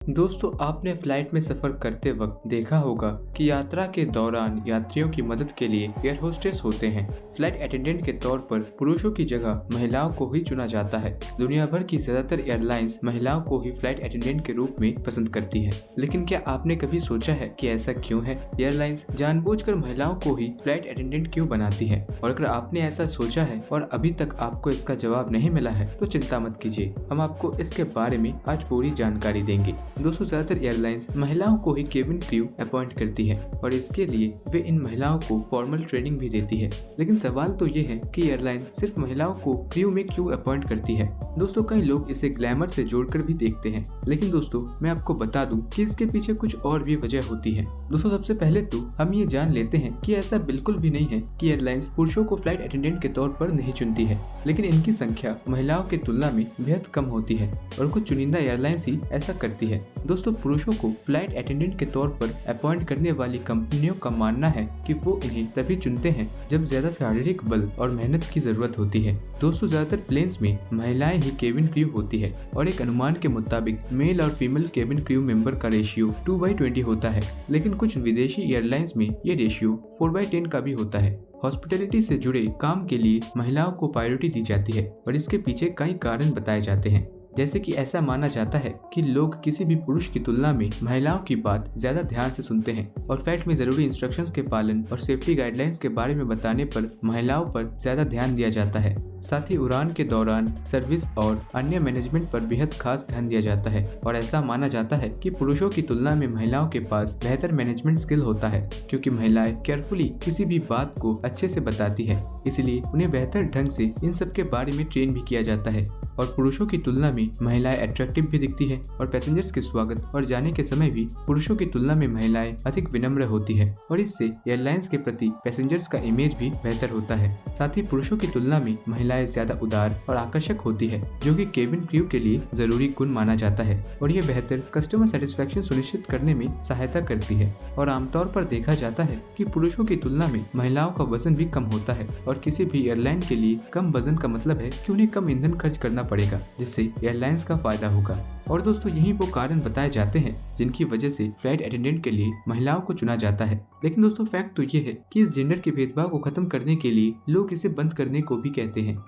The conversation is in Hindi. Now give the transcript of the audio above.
दोस्तों, आपने फ्लाइट में सफर करते वक्त देखा होगा कि यात्रा के दौरान यात्रियों की मदद के लिए एयर होस्टेस होते हैं। फ्लाइट अटेंडेंट के तौर पर पुरुषों की जगह महिलाओं को ही चुना जाता है। दुनिया भर की ज्यादातर एयरलाइंस महिलाओं को ही फ्लाइट अटेंडेंट के रूप में पसंद करती है। लेकिन क्या आपने कभी सोचा है कि ऐसा क्यों है? एयरलाइंस जानबूझकर महिलाओं को ही फ्लाइट अटेंडेंट क्यों बनाती है? और अगर आपने ऐसा सोचा है और अभी तक आपको इसका जवाब नहीं मिला है तो चिंता मत कीजिए, हम आपको इसके बारे में आज पूरी जानकारी देंगे। दोस्तों, ज्यादातर एयरलाइंस महिलाओं को ही केबिन क्रू अपॉइंट करती है और इसके लिए वे इन महिलाओं को फॉर्मल ट्रेनिंग भी देती है। लेकिन सवाल तो ये है कि एयरलाइन सिर्फ महिलाओं को क्रू में क्यों अपॉइंट करती है? दोस्तों, कई लोग इसे ग्लैमर से जोड़कर भी देखते हैं, लेकिन दोस्तों मैं आपको बता दूं कि इसके पीछे कुछ और भी वजह होती है। दोस्तों, सबसे पहले तो हम ये जान लेते हैं कि ऐसा बिल्कुल भी नहीं है कि एयरलाइंस पुरुषों को फ्लाइट अटेंडेंट के तौर पर नहीं चुनती है, लेकिन इनकी संख्या महिलाओं की तुलना में बेहद कम होती है और कुछ चुनिंदा एयरलाइंस ही ऐसा करती है। दोस्तों, पुरुषों को फ्लाइट अटेंडेंट के तौर पर अपॉइंट करने वाली कंपनियों का मानना है कि वो इन्हें तभी चुनते हैं जब ज्यादा शारीरिक बल और मेहनत की जरूरत होती है। दोस्तों, ज्यादातर प्लेन्स में महिलाएं ही केबिन क्रू होती है और एक अनुमान के मुताबिक मेल और फीमेल केबिन क्रू मेंबर का रेशियो 2/20 होता है। लेकिन कुछ विदेशी एयरलाइंस में ये रेशियो 4/10 का भी होता है। हॉस्पिटैलिटी से जुड़े काम के लिए महिलाओं को प्रायोरिटी दी जाती है और इसके पीछे कई कारण बताए जाते हैं, जैसे कि ऐसा माना जाता है कि लोग किसी भी पुरुष की तुलना में महिलाओं की बात ज्यादा ध्यान से सुनते हैं और फ्लाइट में जरूरी इंस्ट्रक्शंस के पालन और सेफ्टी गाइडलाइंस के बारे में बताने पर महिलाओं पर ज्यादा ध्यान दिया जाता है। साथ ही उड़ान के दौरान सर्विस और अन्य मैनेजमेंट पर बेहद खास ध्यान दिया जाता है और ऐसा माना जाता है कि पुरुषों की तुलना में महिलाओं के पास बेहतर मैनेजमेंट स्किल होता है, क्योंकि महिलाएं केयरफुली किसी भी बात को अच्छे से बताती है, इसलिए उन्हें बेहतर ढंग से इन सब के बारे में ट्रेन भी किया जाता है। और पुरुषों की तुलना में महिलाएं अट्रैक्टिव भी दिखती है और पैसेंजर्स के स्वागत और जाने के समय भी पुरुषों की तुलना में महिलाएं अधिक विनम्र होती है और इससे एयरलाइंस के प्रति पैसेंजर्स का इमेज भी बेहतर होता है। साथ ही पुरुषों की तुलना में महिलाएं ज्यादा उदार और आकर्षक होती है, जो कि केबिन क्रू के लिए जरूरी गुण माना जाता है और ये बेहतर कस्टमर सेटिस्फेक्शन सुनिश्चित करने में सहायता करती है। और आमतौर पर देखा जाता है कि पुरुषों की तुलना में महिलाओं का वजन भी कम होता है और किसी भी एयरलाइन के लिए कम वजन का मतलब है कि उन्हें कम ईंधन खर्च करना पड़ेगा, जिससे एयरलाइंस का फायदा होगा। और दोस्तों, यही वो कारण बताए जाते हैं जिनकी वजह से फ्लाइट अटेंडेंट के लिए महिलाओं को चुना जाता है। लेकिन दोस्तों, फैक्ट तो ये है कि इस जेंडर के भेदभाव को खत्म करने के लिए लोग इसे बंद करने को भी कहते हैं।